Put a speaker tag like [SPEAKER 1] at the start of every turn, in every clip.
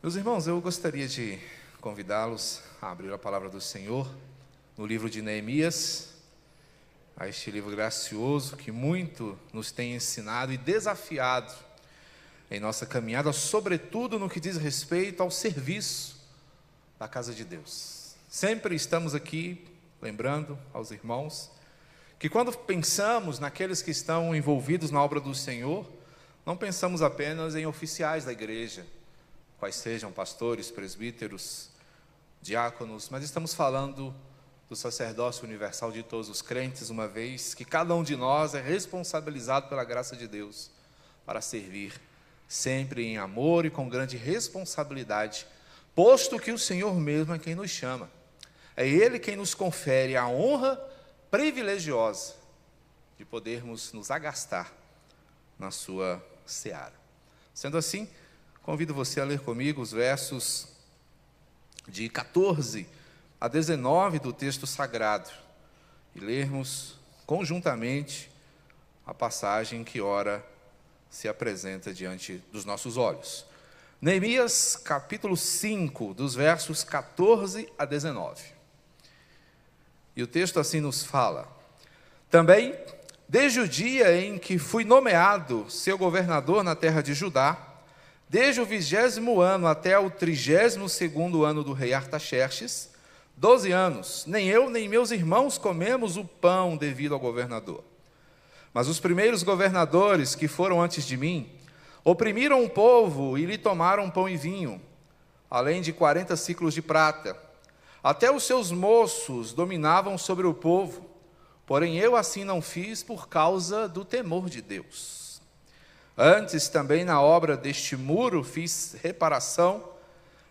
[SPEAKER 1] Meus irmãos, eu gostaria de convidá-los a abrir a palavra do Senhor no livro de Neemias, a este livro gracioso que muito nos tem ensinado e desafiado em nossa caminhada, sobretudo no que diz respeito ao serviço da casa de Deus. Sempre estamos aqui lembrando aos irmãos que quando pensamos naqueles que estão envolvidos na obra do Senhor, não pensamos apenas em oficiais da igreja, quais sejam pastores, presbíteros, diáconos, mas estamos falando do sacerdócio universal de todos os crentes, uma vez que cada um de nós é responsabilizado pela graça de Deus para servir sempre em amor e com grande responsabilidade, posto que o Senhor mesmo é quem nos chama. É Ele quem nos confere a honra privilegiosa de podermos nos agastar na sua seara. Sendo assim, convido você a ler comigo os versos de 14 a 19 do texto sagrado e lermos conjuntamente a passagem que ora se apresenta diante dos nossos olhos. Neemias, capítulo 5, dos versos 14 a 19. E o texto assim nos fala: Também, desde o dia em que fui nomeado seu governador na terra de Judá, desde o 20º ano até o 32º ano do rei Artaxerxes, 12 anos, nem eu nem meus irmãos comemos o pão devido ao governador. Mas os primeiros governadores que foram antes de mim, oprimiram o povo e lhe tomaram pão e vinho, além de 40 ciclos de prata. Até os seus moços dominavam sobre o povo, porém eu assim não fiz por causa do temor de Deus. Antes também na obra deste muro fiz reparação,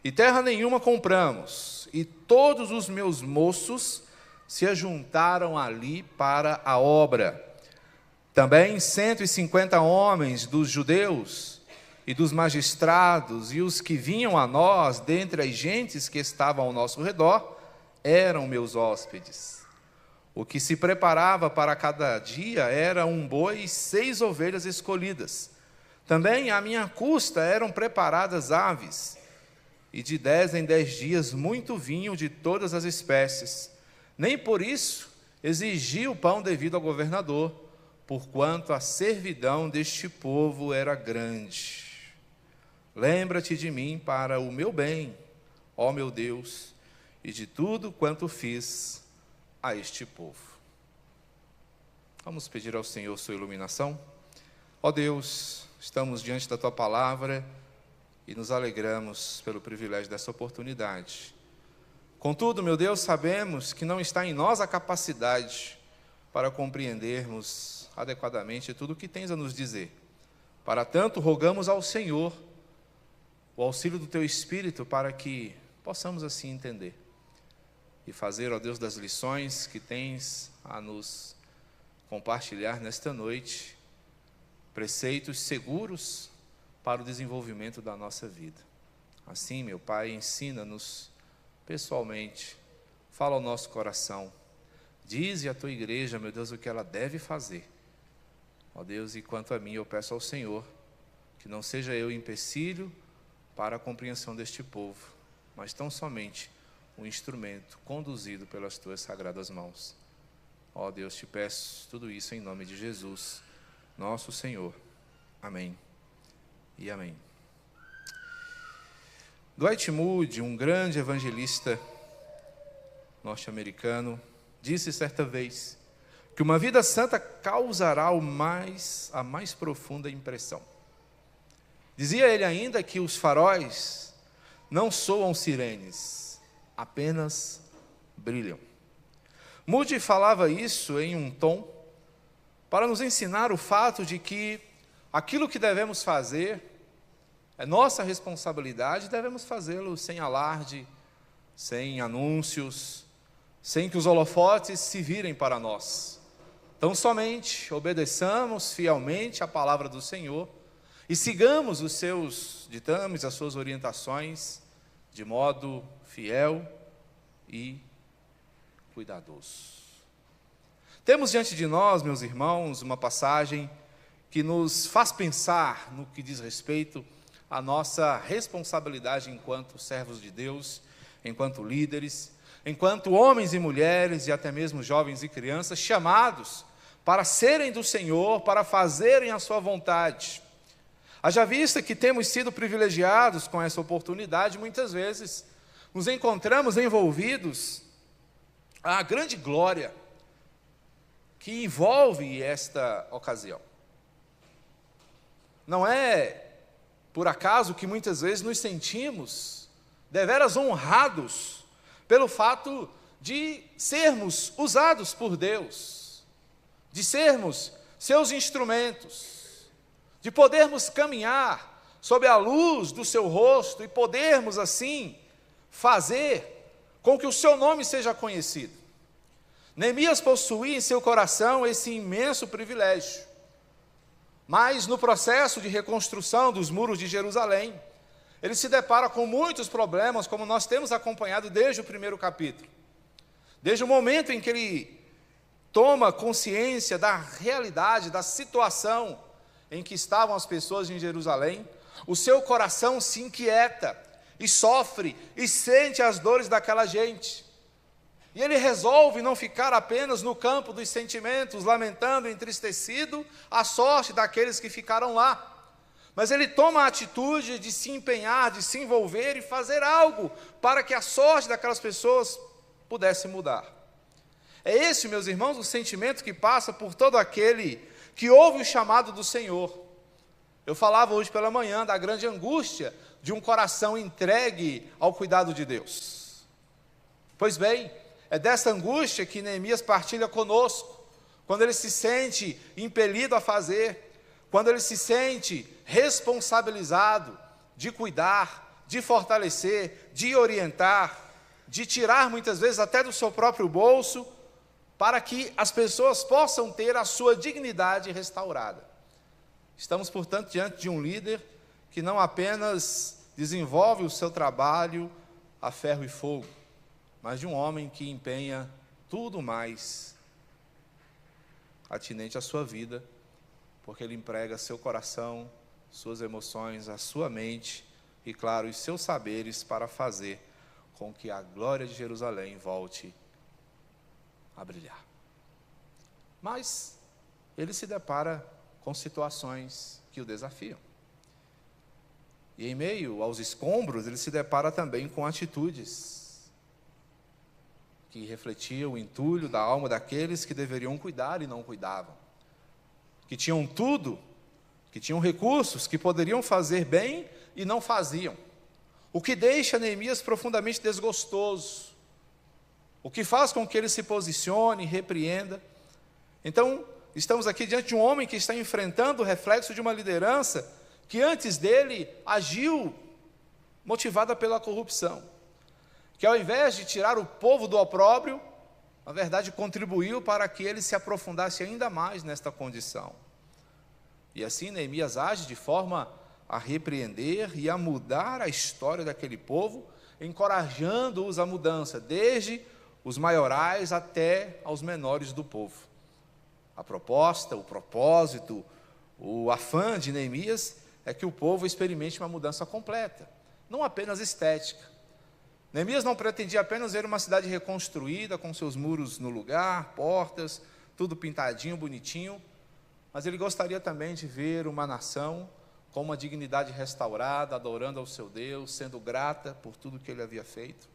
[SPEAKER 1] e terra nenhuma compramos, e todos os meus moços se ajuntaram ali para a obra. Também 150 homens dos judeus e dos magistrados e os que vinham a nós, dentre as gentes que estavam ao nosso redor, eram meus hóspedes. O que se preparava para cada dia era um boi e 6 ovelhas escolhidas. Também à minha custa eram preparadas aves, e de 10 em 10 dias muito vinho de todas as espécies. Nem por isso exigi o pão devido ao governador, porquanto a servidão deste povo era grande. Lembra-te de mim para o meu bem, ó meu Deus, e de tudo quanto fiz a este povo. Vamos pedir ao Senhor sua iluminação. Ó Deus, estamos diante da tua palavra e nos alegramos pelo privilégio dessa oportunidade. Contudo, meu Deus, sabemos que não está em nós a capacidade para compreendermos adequadamente tudo o que tens a nos dizer. Para tanto, rogamos ao Senhor o auxílio do teu Espírito para que possamos assim entender e fazer, ó Deus, das lições que tens a nos compartilhar nesta noite, preceitos seguros para o desenvolvimento da nossa vida. Assim, meu Pai, ensina-nos pessoalmente, fala ao nosso coração, dize à tua igreja, meu Deus, o que ela deve fazer. Ó Deus, e quanto a mim, eu peço ao Senhor que não seja eu empecilho para a compreensão deste povo, mas tão somente um instrumento conduzido pelas tuas sagradas mãos. Ó Deus, te peço tudo isso em nome de Jesus, nosso Senhor. Amém e amém. Dwight Moody, um grande evangelista norte-americano, disse certa vez que uma vida santa causará a mais profunda impressão. Dizia ele ainda que os faróis não soam sirenes, apenas brilham. Moody falava isso em um tom para nos ensinar o fato de que aquilo que devemos fazer é nossa responsabilidade, devemos fazê-lo sem alarde, sem anúncios, sem que os holofotes se virem para nós. Então, somente obedeçamos fielmente a palavra do Senhor e sigamos os seus ditames, as suas orientações, de modo fiel e cuidadoso. Temos diante de nós, meus irmãos, uma passagem que nos faz pensar no que diz respeito a nossa responsabilidade enquanto servos de Deus, enquanto líderes, enquanto homens e mulheres e até mesmo jovens e crianças chamados para serem do Senhor, para fazerem a sua vontade. Haja vista que temos sido privilegiados com essa oportunidade, muitas vezes nos encontramos envolvidos a grande glória que envolve esta ocasião. Não é por acaso que muitas vezes nos sentimos deveras honrados pelo fato de sermos usados por Deus, de sermos seus instrumentos, de podermos caminhar sob a luz do seu rosto e podermos assim fazer com que o seu nome seja conhecido. Neemias possuía em seu coração esse imenso privilégio, mas no processo de reconstrução dos muros de Jerusalém, ele se depara com muitos problemas, como nós temos acompanhado desde o primeiro capítulo. Desde o momento em que ele toma consciência da realidade, da situação em que estavam as pessoas em Jerusalém, o seu coração se inquieta e sofre e sente as dores daquela gente. E ele resolve não ficar apenas no campo dos sentimentos, lamentando, entristecido a sorte daqueles que ficaram lá. Mas ele toma a atitude de se empenhar, de se envolver e fazer algo para que a sorte daquelas pessoas pudesse mudar. É esse, meus irmãos, o sentimento que passa por todo aquele que ouve o chamado do Senhor. Eu falava hoje pela manhã da grande angústia de um coração entregue ao cuidado de Deus. Pois bem, é dessa angústia que Neemias partilha conosco, quando ele se sente impelido a fazer, quando ele se sente responsabilizado de cuidar, de fortalecer, de orientar, de tirar muitas vezes até do seu próprio bolso, para que as pessoas possam ter a sua dignidade restaurada. Estamos, portanto, diante de um líder que não apenas desenvolve o seu trabalho a ferro e fogo, mas de um homem que empenha tudo mais atinente à sua vida, porque ele emprega seu coração, suas emoções, a sua mente e, claro, os seus saberes para fazer com que a glória de Jerusalém volte a brilhar. Mas ele se depara com situações que o desafiam. E em meio aos escombros, ele se depara também com atitudes que refletiam o entulho da alma daqueles que deveriam cuidar e não cuidavam, que tinham tudo, que tinham recursos, que poderiam fazer bem e não faziam, o que deixa Neemias profundamente desgostoso, o que faz com que ele se posicione, repreenda. Então, estamos aqui diante de um homem que está enfrentando o reflexo de uma liderança que antes dele agiu motivada pela corrupção, que ao invés de tirar o povo do opróbrio, na verdade contribuiu para que ele se aprofundasse ainda mais nesta condição. E assim Neemias age de forma a repreender e a mudar a história daquele povo, encorajando-os à mudança, desde os maiorais até aos menores do povo. A proposta, o propósito, o afã de Neemias é que o povo experimente uma mudança completa, não apenas estética. Neemias não pretendia apenas ver uma cidade reconstruída, com seus muros no lugar, portas, tudo pintadinho, bonitinho, mas ele gostaria também de ver uma nação com uma dignidade restaurada, adorando ao seu Deus, sendo grata por tudo que ele havia feito.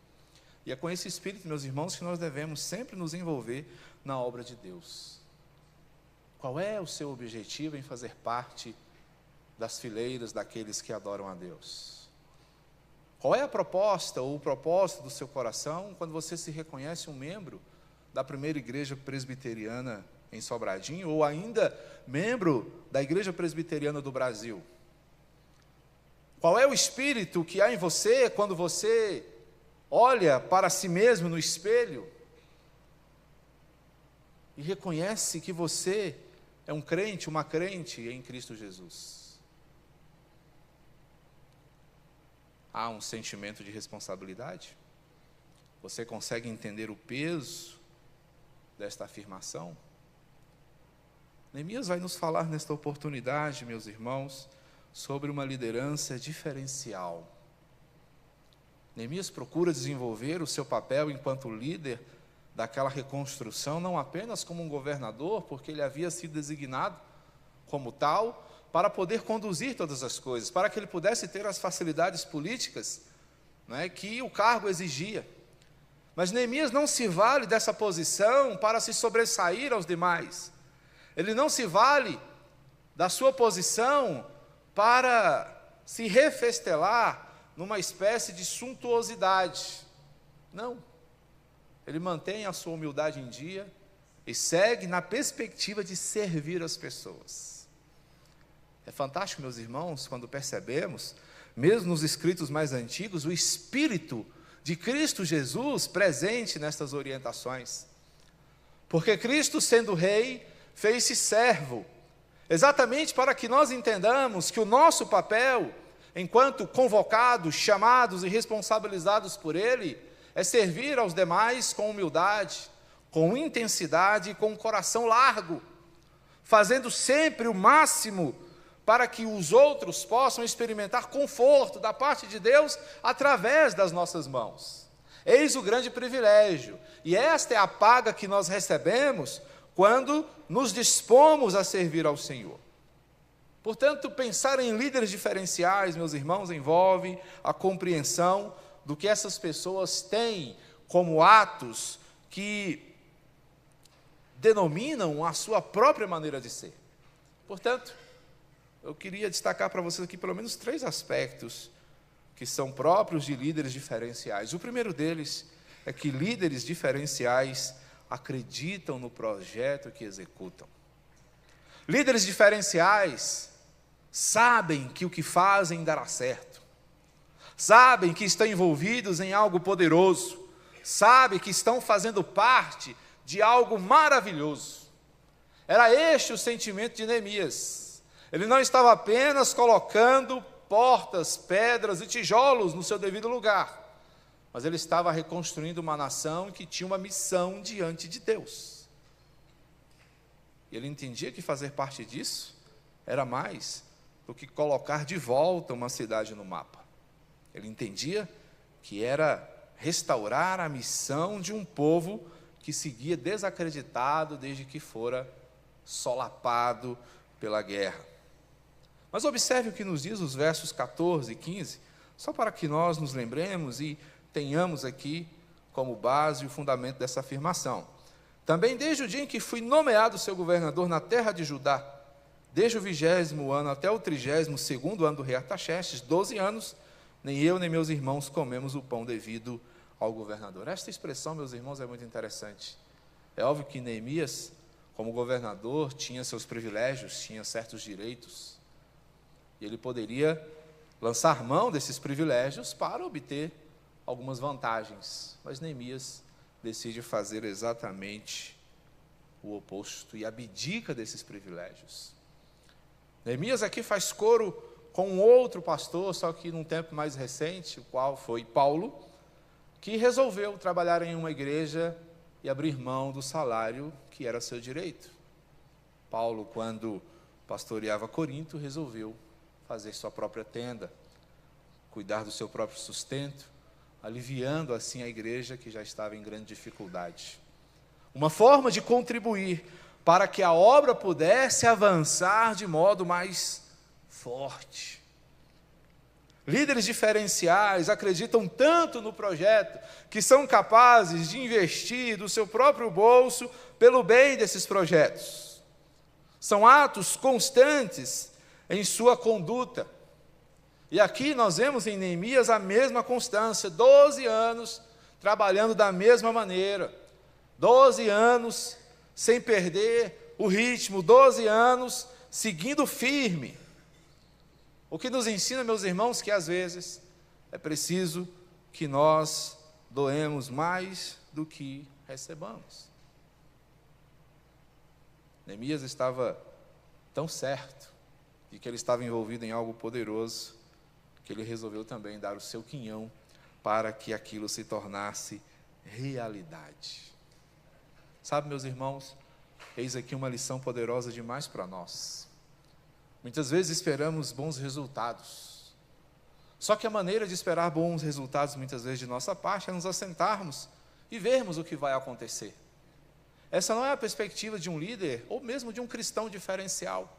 [SPEAKER 1] E é com esse espírito, meus irmãos, que nós devemos sempre nos envolver na obra de Deus. Qual é o seu objetivo em fazer parte das fileiras daqueles que adoram a Deus? Qual é a proposta ou o propósito do seu coração quando você se reconhece um membro da primeira igreja presbiteriana em Sobradinho, ou ainda membro da igreja presbiteriana do Brasil? Qual é o espírito que há em você quando você olha para si mesmo no espelho e reconhece que você é um crente, uma crente em Cristo Jesus? Há um sentimento de responsabilidade? Você consegue entender o peso desta afirmação? Neemias vai nos falar nesta oportunidade, meus irmãos, sobre uma liderança diferencial. Neemias procura desenvolver o seu papel enquanto líder daquela reconstrução, não apenas como um governador, porque ele havia sido designado como tal, para poder conduzir todas as coisas, para que ele pudesse ter as facilidades políticas, né, que o cargo exigia. Mas Neemias não se vale dessa posição para se sobressair aos demais. Ele não se vale da sua posição para se refestelar numa espécie de suntuosidade. Não. Ele mantém a sua humildade em dia e segue na perspectiva de servir as pessoas. É fantástico, meus irmãos, quando percebemos, mesmo nos escritos mais antigos, o Espírito de Cristo Jesus presente nestas orientações. Porque Cristo, sendo Rei, fez-se servo, exatamente para que nós entendamos que o nosso papel, enquanto convocados, chamados e responsabilizados por Ele, é servir aos demais com humildade, com intensidade e com um coração largo, fazendo sempre o máximo para que os outros possam experimentar conforto da parte de Deus através das nossas mãos. Eis o grande privilégio, e esta é a paga que nós recebemos quando nos dispomos a servir ao Senhor. Portanto, pensar em líderes diferenciais, meus irmãos, envolve a compreensão do que essas pessoas têm como atos que denominam a sua própria maneira de ser. Portanto, eu queria destacar para vocês aqui pelo menos 3 aspectos que são próprios de líderes diferenciais. O primeiro deles é que líderes diferenciais acreditam no projeto que executam. Líderes diferenciais sabem que o que fazem dará certo, sabem que estão envolvidos em algo poderoso, sabem que estão fazendo parte de algo maravilhoso. Era este o sentimento de Neemias. Ele não estava apenas colocando portas, pedras e tijolos no seu devido lugar, mas ele estava reconstruindo uma nação que tinha uma missão diante de Deus. E ele entendia que fazer parte disso era mais do que colocar de volta uma cidade no mapa. Ele entendia que era restaurar a missão de um povo que seguia desacreditado desde que fora solapado pela guerra. Mas observe o que nos diz os versos 14 e 15, só para que nós nos lembremos e tenhamos aqui como base o fundamento dessa afirmação. Também desde o dia em que fui nomeado seu governador na terra de Judá, desde o 20º ano até o 32º ano do rei Artaxerxes, 12 anos, nem eu nem meus irmãos comemos o pão devido ao governador. Esta expressão, meus irmãos, é muito interessante. É óbvio que Neemias, como governador, tinha seus privilégios, tinha certos direitos, e ele poderia lançar mão desses privilégios para obter algumas vantagens. Mas Neemias decide fazer exatamente o oposto e abdica desses privilégios. Neemias aqui faz coro com um outro pastor, só que num tempo mais recente, o qual foi Paulo, que resolveu trabalhar em uma igreja e abrir mão do salário que era seu direito. Paulo, quando pastoreava Corinto, resolveu fazer sua própria tenda, cuidar do seu próprio sustento, aliviando assim a igreja que já estava em grande dificuldade. Uma forma de contribuir para que a obra pudesse avançar de modo mais forte. Líderes diferenciais acreditam tanto no projeto que são capazes de investir do seu próprio bolso pelo bem desses projetos. São atos constantes em sua conduta. E aqui nós vemos em Neemias a mesma constância, 12 anos trabalhando da mesma maneira, 12 anos sem perder o ritmo, 12 anos seguindo firme. O que nos ensina, meus irmãos, que às vezes é preciso que nós doemos mais do que recebamos. Neemias estava tão certo de que ele estava envolvido em algo poderoso, que ele resolveu também dar o seu quinhão para que aquilo se tornasse realidade. Sabe, meus irmãos, eis aqui uma lição poderosa demais para nós. Muitas vezes esperamos bons resultados. Só que a maneira de esperar bons resultados, muitas vezes de nossa parte, é nos assentarmos e vermos o que vai acontecer. Essa não é a perspectiva de um líder, ou mesmo de um cristão diferencial.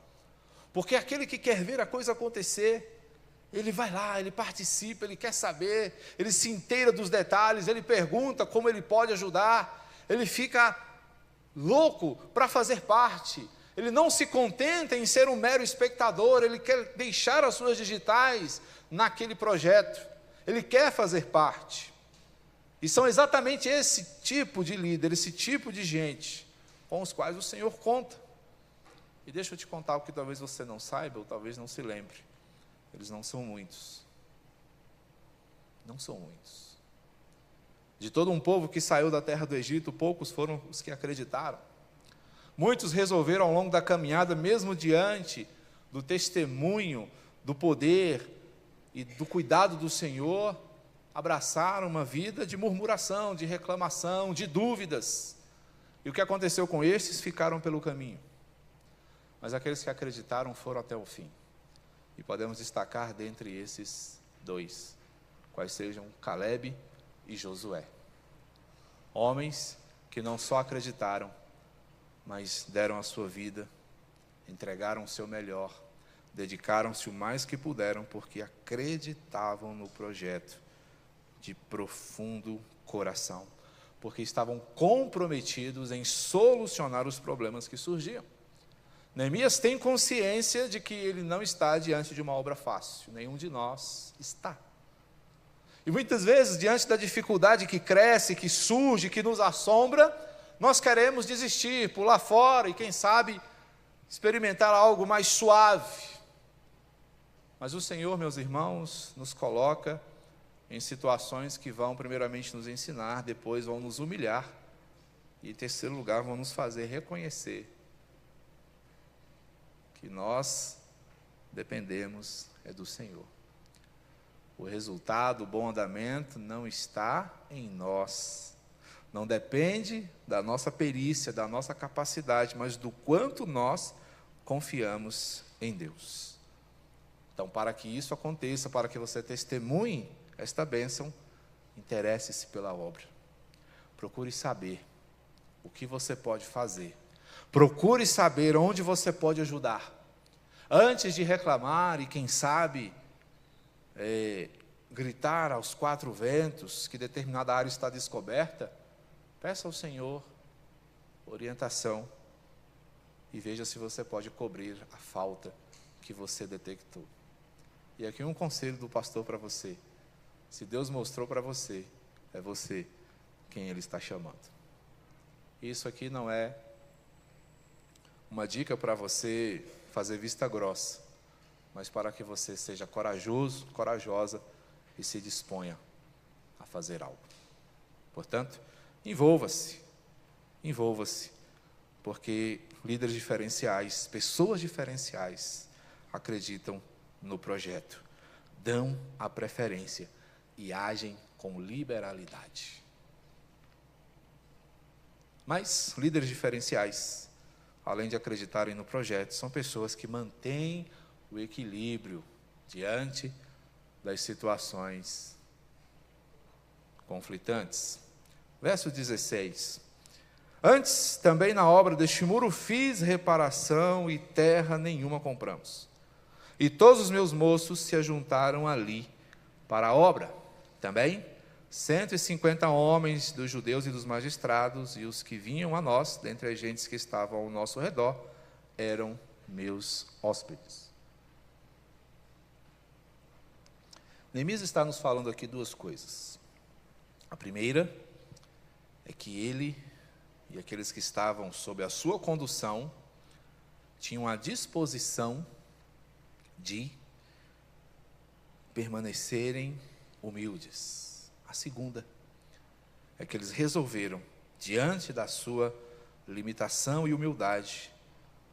[SPEAKER 1] Porque aquele que quer ver a coisa acontecer, ele vai lá, ele participa, ele quer saber, ele se inteira dos detalhes, ele pergunta como ele pode ajudar, ele fica louco para fazer parte. Ele não se contenta em ser um mero espectador, ele quer deixar as suas digitais naquele projeto, ele quer fazer parte. E são exatamente esse tipo de líder, esse tipo de gente com os quais o Senhor conta. E deixa eu te contar o que talvez você não saiba ou talvez não se lembre. Eles não são muitos. Não são muitos. De todo um povo que saiu da terra do Egito, poucos foram os que acreditaram. Muitos resolveram ao longo da caminhada, mesmo diante do testemunho, do poder e do cuidado do Senhor, abraçar uma vida de murmuração, de reclamação, de dúvidas. E o que aconteceu com estes? Ficaram pelo caminho. Mas aqueles que acreditaram foram até o fim. E podemos destacar dentre esses dois, quais sejam Caleb e Josué. Homens que não só acreditaram, mas deram a sua vida, entregaram o seu melhor, dedicaram-se o mais que puderam, porque acreditavam no projeto de profundo coração, porque estavam comprometidos em solucionar os problemas que surgiam. Neemias tem consciência de que ele não está diante de uma obra fácil, nenhum de nós está. E muitas vezes, diante da dificuldade que cresce, que surge, que nos assombra, nós queremos desistir, pular fora e, quem sabe, experimentar algo mais suave. Mas o Senhor, meus irmãos, nos coloca em situações que vão primeiramente nos ensinar, depois vão nos humilhar e, em terceiro lugar, vão nos fazer reconhecer que nós dependemos do Senhor. O resultado, o bom andamento não está em nós, não depende da nossa perícia, da nossa capacidade, mas do quanto nós confiamos em Deus. Então, para que isso aconteça, para que você testemunhe esta bênção, interesse-se pela obra. Procure saber o que você pode fazer. Procure saber onde você pode ajudar. Antes de reclamar e, quem sabe, gritar aos quatro ventos que determinada área está descoberta, peça ao Senhor orientação e veja se você pode cobrir a falta que você detectou. E aqui um conselho do pastor para você. Se Deus mostrou para você, é você quem Ele está chamando. Isso aqui não é uma dica para você fazer vista grossa, mas para que você seja corajoso, corajosa e se disponha a fazer algo. Portanto, envolva-se, porque líderes diferenciais, pessoas diferenciais, acreditam no projeto, dão a preferência e agem com liberalidade. Mas líderes diferenciais, além de acreditarem no projeto, são pessoas que mantêm o equilíbrio diante das situações conflitantes. Verso 16. Antes, também na obra deste muro, fiz reparação e terra nenhuma compramos. E todos os meus moços se ajuntaram ali para a obra. Também 150 homens dos judeus e dos magistrados, e os que vinham a nós, dentre as gentes que estavam ao nosso redor, eram meus hóspedes. Neemias está nos falando aqui duas coisas. A primeira é que ele e aqueles que estavam sob a sua condução tinham a disposição de permanecerem humildes. A segunda é que eles resolveram, diante da sua limitação e humildade,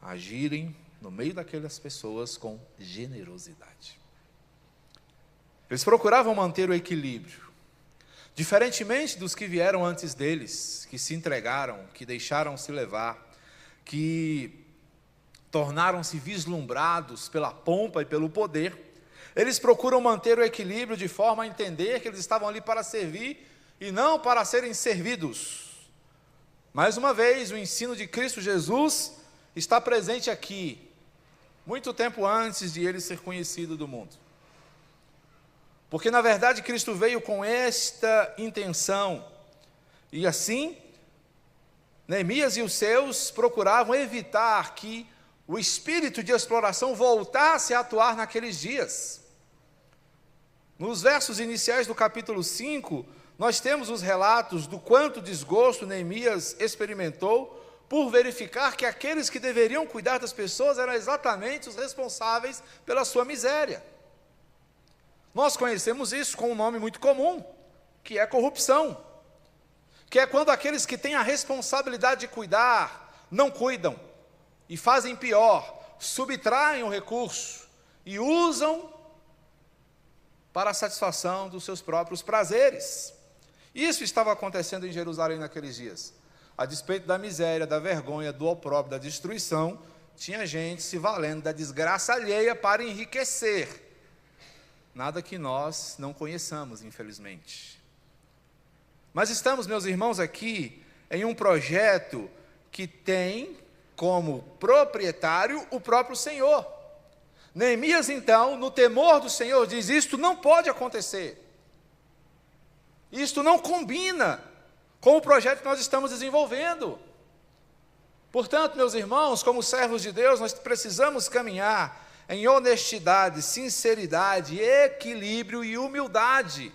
[SPEAKER 1] agirem no meio daquelas pessoas com generosidade. Eles procuravam manter o equilíbrio, diferentemente dos que vieram antes deles, que se entregaram, que deixaram-se levar, que tornaram-se vislumbrados pela pompa e pelo poder, eles procuram manter o equilíbrio de forma a entender que eles estavam ali para servir e não para serem servidos. Mais uma vez, o ensino de Cristo Jesus está presente aqui, muito tempo antes de ele ser conhecido do mundo. Porque, na verdade, Cristo veio com esta intenção. E assim, Neemias e os seus procuravam evitar que o espírito de exploração voltasse a atuar naqueles dias. Nos versos iniciais do capítulo 5, nós temos os relatos do quanto desgosto Neemias experimentou por verificar que aqueles que deveriam cuidar das pessoas eram exatamente os responsáveis pela sua miséria. Nós conhecemos isso com um nome muito comum, que é corrupção, que é quando aqueles que têm a responsabilidade de cuidar, não cuidam, e fazem pior, subtraem o recurso e usam para a satisfação dos seus próprios prazeres. Isso estava acontecendo em Jerusalém naqueles dias. A despeito da miséria, da vergonha, do opróbrio, da destruição, tinha gente se valendo da desgraça alheia para enriquecer. Nada que nós não conheçamos, infelizmente. Mas estamos, meus irmãos, aqui em um projeto que tem como proprietário o próprio Senhor. Neemias, então, no temor do Senhor, diz: isto não pode acontecer. Isto não combina com o projeto que nós estamos desenvolvendo. Portanto, meus irmãos, como servos de Deus, nós precisamos caminhar em honestidade, sinceridade, equilíbrio e humildade.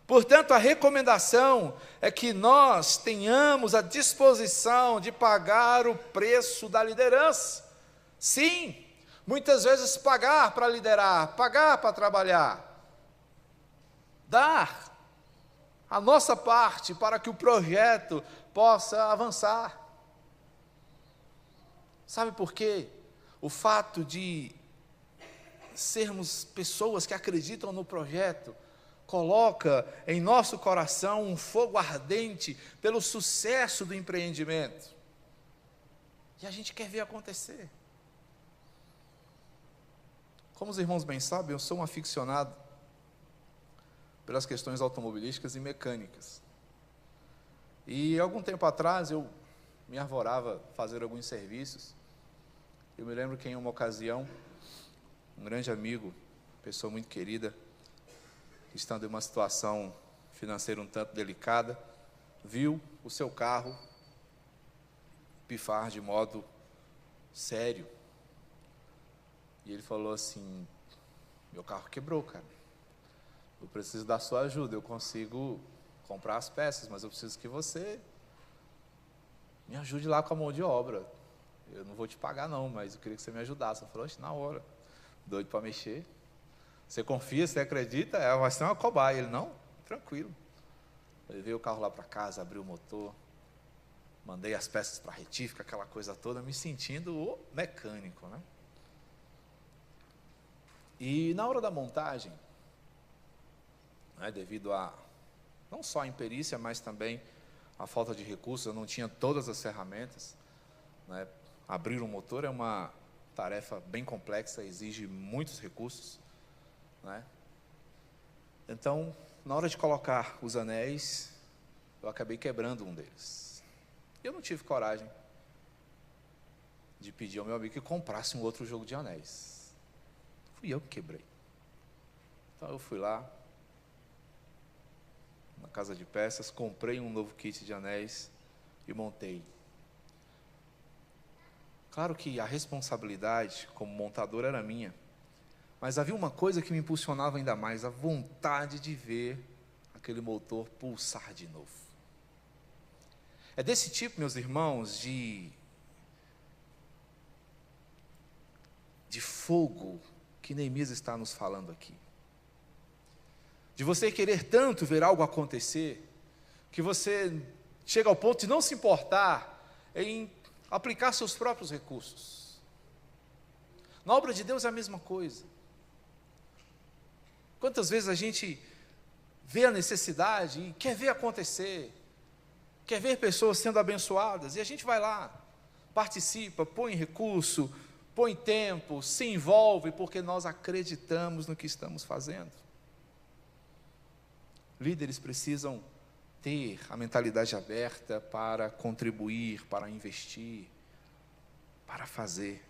[SPEAKER 1] Portanto, a recomendação é que nós tenhamos a disposição de pagar o preço da liderança. Sim, muitas vezes pagar para liderar, pagar para trabalhar, dar a nossa parte para que o projeto possa avançar. Sabe por quê? O fato de sermos pessoas que acreditam no projeto coloca em nosso coração um fogo ardente pelo sucesso do empreendimento. E a gente quer ver acontecer. Como os irmãos bem sabem, eu sou um aficionado pelas questões automobilísticas e mecânicas. E algum tempo atrás eu me arvorava fazer alguns serviços. Eu me lembro que em uma ocasião, um grande amigo, pessoa muito querida, estando em uma situação financeira um tanto delicada, viu o seu carro pifar de modo sério. E ele falou assim: meu carro quebrou, cara. Eu preciso da sua ajuda. Eu consigo comprar as peças, mas eu preciso que você me ajude lá com a mão de obra. Eu não vou te pagar não, mas eu queria que você me ajudasse. Eu falei: na hora, doido para mexer. Você confia, você acredita? Vai ser uma cobaia. Ele: não, tranquilo. Eu levei o carro lá para casa, abri o motor, mandei as peças para a retífica, aquela coisa toda, me sentindo o mecânico, né? E na hora da montagem, devido a, não só a imperícia, mas também a falta de recursos, eu não tinha todas as ferramentas, né? Abrir um motor é uma tarefa bem complexa, exige muitos recursos, né? Então, na hora de colocar os anéis, eu acabei quebrando um deles. Eu não tive coragem de pedir ao meu amigo que comprasse um outro jogo de anéis. Fui eu que quebrei. Então eu fui lá, na casa de peças, comprei um novo kit de anéis e montei. Claro que a responsabilidade como montador era minha, mas havia uma coisa que me impulsionava ainda mais: a vontade de ver aquele motor pulsar de novo. É desse tipo, meus irmãos, de fogo que Neemias está nos falando aqui. De você querer tanto ver algo acontecer, que você chega ao ponto de não se importar em aplicar seus próprios recursos. Na obra de Deus é a mesma coisa. Quantas vezes a gente vê a necessidade e quer ver acontecer, quer ver pessoas sendo abençoadas, e a gente vai lá, participa, põe recurso, põe tempo, se envolve, porque nós acreditamos no que estamos fazendo. Líderes precisam ter a mentalidade aberta para contribuir, para investir, para fazer.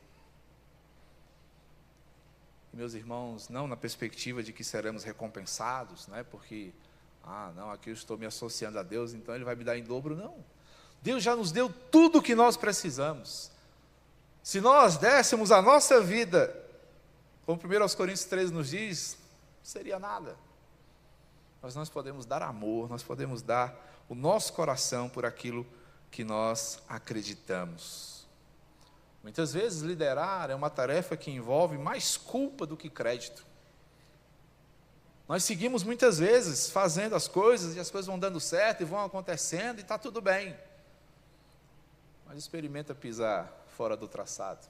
[SPEAKER 1] E, meus irmãos, não na perspectiva de que seremos recompensados, né? Porque, não, aqui eu estou me associando a Deus, então Ele vai me dar em dobro, não. Deus já nos deu tudo o que nós precisamos. Se nós dessemos a nossa vida, como 1 Coríntios 13 nos diz, não seria nada. Mas nós podemos dar amor, nós podemos dar o nosso coração por aquilo que nós acreditamos. Muitas vezes liderar é uma tarefa que envolve mais culpa do que crédito. Nós seguimos muitas vezes fazendo as coisas e as coisas vão dando certo e vão acontecendo e está tudo bem. Mas experimenta pisar fora do traçado.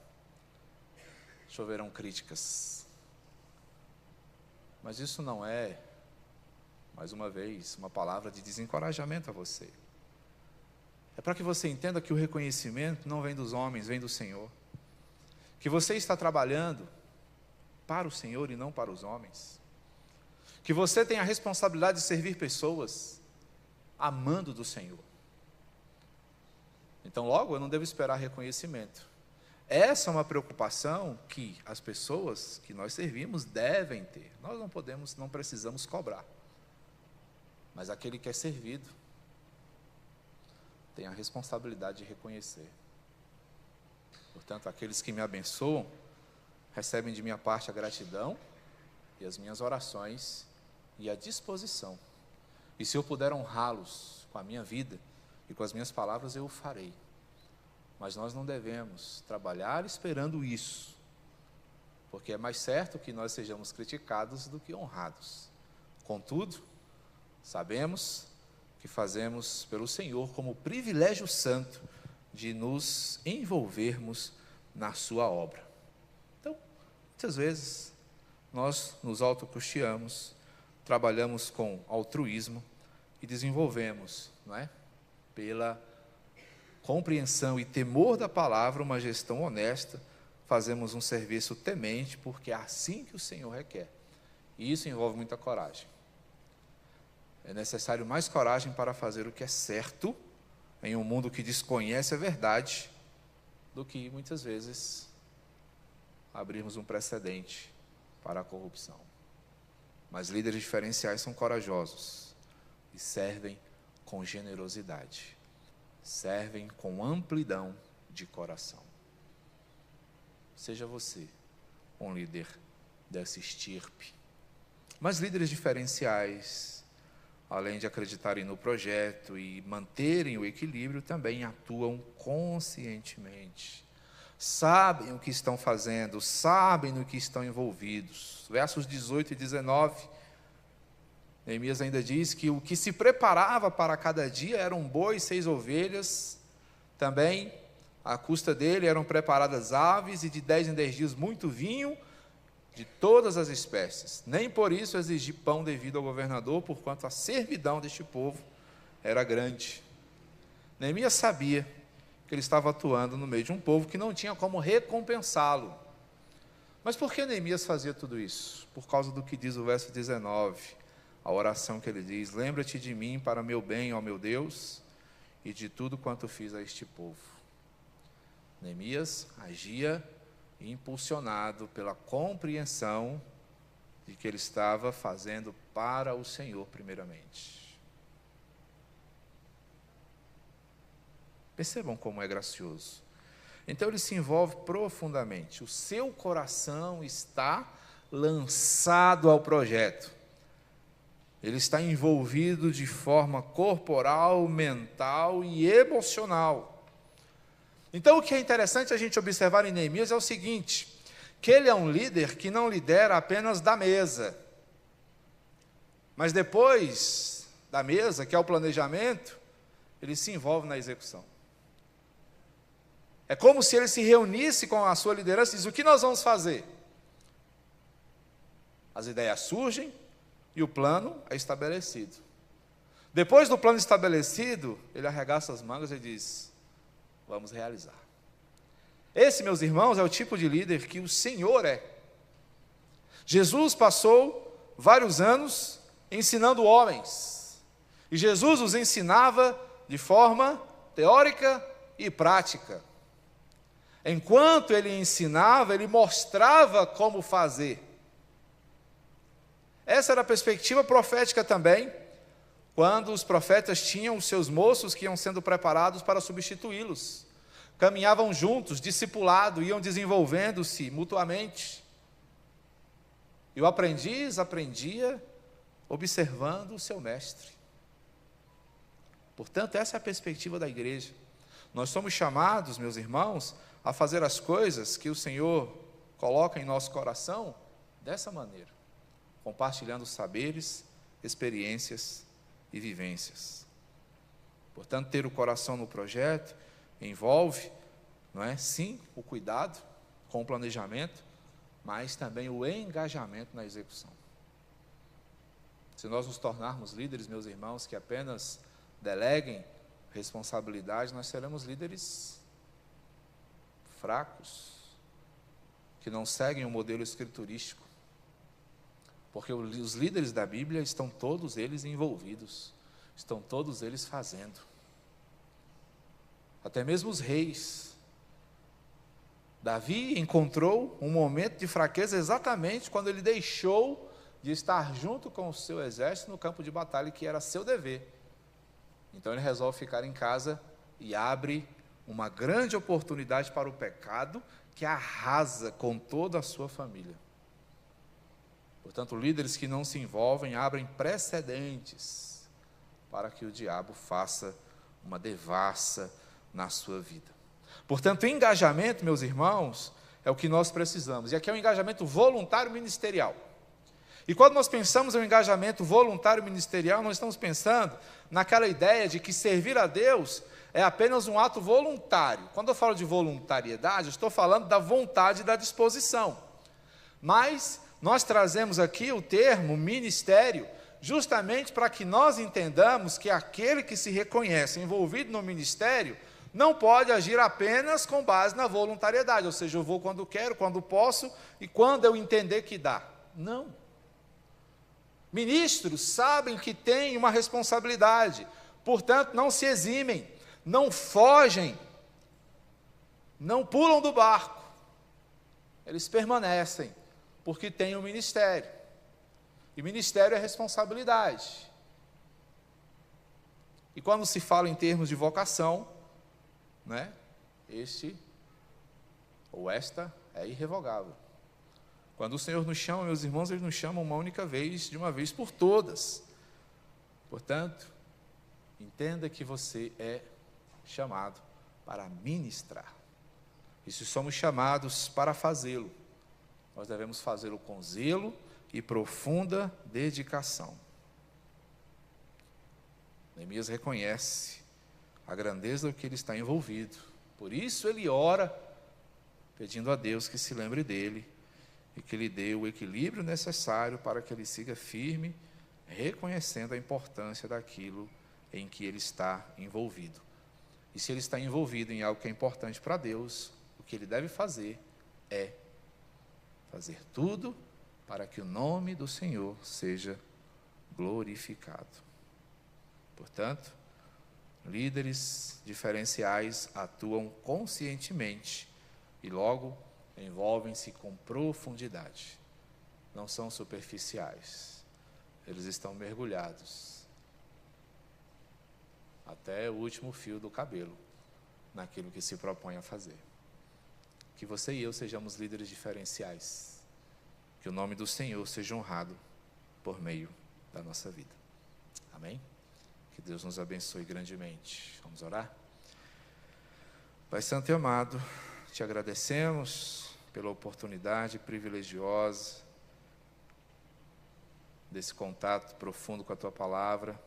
[SPEAKER 1] Choverão críticas. Mas isso não é, mais uma vez, uma palavra de desencorajamento a você. É para que você entenda que o reconhecimento não vem dos homens, vem do Senhor. Que você está trabalhando para o Senhor e não para os homens. Que você tem a responsabilidade de servir pessoas amando do Senhor. Então, logo, eu não devo esperar reconhecimento. Essa é uma preocupação que as pessoas que nós servimos devem ter. Nós não precisamos cobrar. Mas aquele que é servido tem a responsabilidade de reconhecer. Portanto, aqueles que me abençoam recebem de minha parte a gratidão e as minhas orações e a disposição. E se eu puder honrá-los com a minha vida e com as minhas palavras, eu o farei. Mas nós não devemos trabalhar esperando isso, porque é mais certo que nós sejamos criticados do que honrados. Contudo, sabemos que fazemos pelo Senhor como privilégio santo de nos envolvermos na sua obra. Então, muitas vezes, nós nos autocusteamos, trabalhamos com altruísmo e desenvolvemos, não é? Pela compreensão e temor da palavra, uma gestão honesta, fazemos um serviço temente, porque é assim que o Senhor requer. E isso envolve muita coragem. É necessário mais coragem para fazer o que é certo, em um mundo que desconhece a verdade, do que, muitas vezes, abrirmos um precedente para a corrupção. Mas líderes diferenciais são corajosos e servem com generosidade. Servem com amplidão de coração. Seja você um líder dessa estirpe. Mas líderes diferenciais, além de acreditarem no projeto e manterem o equilíbrio, também atuam conscientemente. Sabem o que estão fazendo, sabem no que estão envolvidos. Versos 18 e 19, Neemias ainda diz que o que se preparava para cada dia eram bois, 6 ovelhas, também à custa dele eram preparadas aves, e de 10 em 10 dias muito vinho, de todas as espécies. Nem por isso exigi pão devido ao governador, porquanto a servidão deste povo era grande. Neemias sabia que ele estava atuando no meio de um povo que não tinha como recompensá-lo. Mas por que Neemias fazia tudo isso? Por causa do que diz o verso 19, a oração que ele diz: lembra-te de mim para meu bem, ó meu Deus, e de tudo quanto fiz a este povo. Neemias agia impulsionado pela compreensão de que ele estava fazendo para o Senhor primeiramente. Percebam como é gracioso. Então ele se envolve profundamente. O seu coração está lançado ao projeto. Ele está envolvido de forma corporal, mental e emocional. Então o que é interessante a gente observar em Neemias é o seguinte, que ele é um líder que não lidera apenas da mesa, mas depois da mesa, que é o planejamento, ele se envolve na execução. É como se ele se reunisse com a sua liderança e diz: o que nós vamos fazer? As ideias surgem e o plano é estabelecido. Depois do plano estabelecido, ele arregaça as mangas e diz: vamos realizar. Esse, meus irmãos, é o tipo de líder que o Senhor é. Jesus passou vários anos ensinando homens, e Jesus os ensinava de forma teórica e prática. Enquanto ele ensinava, ele mostrava como fazer. Essa era a perspectiva profética também, quando os profetas tinham os seus moços que iam sendo preparados para substituí-los. Caminhavam juntos, discipulado, iam desenvolvendo-se mutuamente. E o aprendiz aprendia observando o seu mestre. Portanto, essa é a perspectiva da igreja. Nós somos chamados, meus irmãos, a fazer as coisas que o Senhor coloca em nosso coração dessa maneira, compartilhando saberes, experiências e vivências. Portanto, ter o coração no projeto envolve, não é, sim, o cuidado com o planejamento, mas também o engajamento na execução. Se nós nos tornarmos líderes, meus irmãos, que apenas deleguem responsabilidade, nós seremos líderes fracos, que não seguem o modelo escriturístico. Porque os líderes da Bíblia estão todos eles envolvidos, estão todos eles fazendo. Até mesmo os reis. Davi encontrou um momento de fraqueza exatamente quando ele deixou de estar junto com o seu exército no campo de batalha, que era seu dever. Então ele resolve ficar em casa e abre uma grande oportunidade para o pecado que arrasa com toda a sua família. Portanto, líderes que não se envolvem abrem precedentes para que o diabo faça uma devassa na sua vida. Portanto, engajamento, meus irmãos, é o que nós precisamos. E aqui é um engajamento voluntário ministerial. E quando nós pensamos em um engajamento voluntário ministerial, nós estamos pensando naquela ideia de que servir a Deus é apenas um ato voluntário. Quando eu falo de voluntariedade, eu estou falando da vontade e da disposição. Mas nós trazemos aqui o termo ministério justamente para que nós entendamos que aquele que se reconhece envolvido no ministério não pode agir apenas com base na voluntariedade, ou seja, eu vou quando quero, quando posso e quando eu entender que dá. Não. Ministros sabem que têm uma responsabilidade, portanto, não se eximem, não fogem, não pulam do barco. Eles permanecem, porque têm um ministério. E ministério é responsabilidade. E quando se fala em termos de vocação, né, este ou esta é irrevogável. Quando o Senhor nos chama, meus irmãos, Ele nos chama uma única vez, de uma vez por todas. Portanto, entenda que você é chamado para ministrar. E se somos chamados para fazê-lo, nós devemos fazê-lo com zelo e profunda dedicação. Neemias reconhece a grandeza do que ele está envolvido. Por isso ele ora, pedindo a Deus que se lembre dele e que lhe dê o equilíbrio necessário para que ele siga firme, reconhecendo a importância daquilo em que ele está envolvido. E se ele está envolvido em algo que é importante para Deus, o que ele deve fazer é fazer tudo para que o nome do Senhor seja glorificado. Portanto, líderes diferenciais atuam conscientemente e logo envolvem-se com profundidade. Não são superficiais. Eles estão mergulhados até o último fio do cabelo naquilo que se propõe a fazer. Que você e eu sejamos líderes diferenciais. Que o nome do Senhor seja honrado por meio da nossa vida. Amém? Que Deus nos abençoe grandemente. Vamos orar? Pai Santo e amado, te agradecemos pela oportunidade privilegiosa desse contato profundo com a Tua Palavra,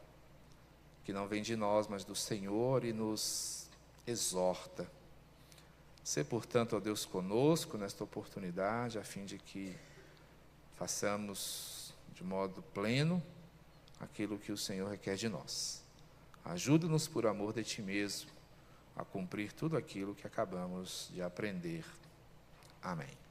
[SPEAKER 1] que não vem de nós, mas do Senhor e nos exorta. Sê, portanto, ó Deus, conosco nesta oportunidade, a fim de que façamos de modo pleno aquilo que o Senhor requer de nós. Ajuda-nos por amor de Ti mesmo, a cumprir tudo aquilo que acabamos de aprender. Amém.